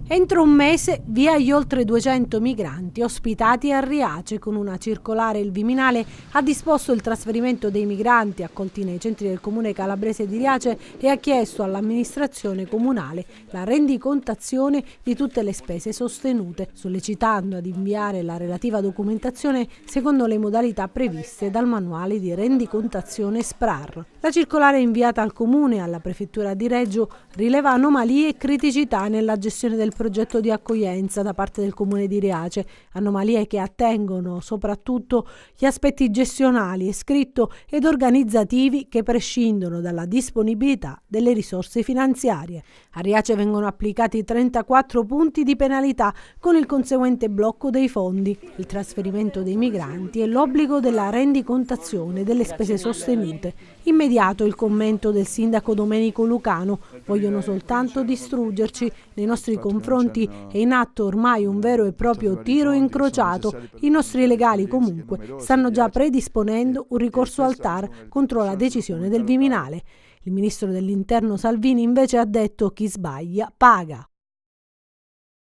Entro un mese via gli oltre 200 migranti ospitati a Riace. Con una circolare il Viminale ha disposto il trasferimento dei migranti accolti nei centri del comune calabrese di Riace e ha chiesto all'amministrazione comunale la rendicontazione di tutte le spese sostenute, sollecitando ad inviare la relativa documentazione secondo le modalità previste dal manuale di rendicontazione SPRAR. La circolare inviata al comune e alla prefettura di Reggio rileva anomalie e criticità nella gestione del progetto di accoglienza da parte del comune di Riace, anomalie che attengono soprattutto gli aspetti gestionali, scritto ed organizzativi che prescindono dalla disponibilità delle risorse finanziarie. A Riace vengono applicati 34 punti di penalità con il conseguente blocco dei fondi, il trasferimento dei migranti e l'obbligo della rendicontazione delle spese sostenute. Immediato il commento del sindaco Domenico Lucano: vogliono soltanto distruggerci, nei nostri confronti è in atto ormai un vero e proprio tiro incrociato. I nostri legali comunque stanno già predisponendo un ricorso al TAR contro la decisione del Viminale. Il ministro dell'Interno Salvini invece ha detto: chi sbaglia paga.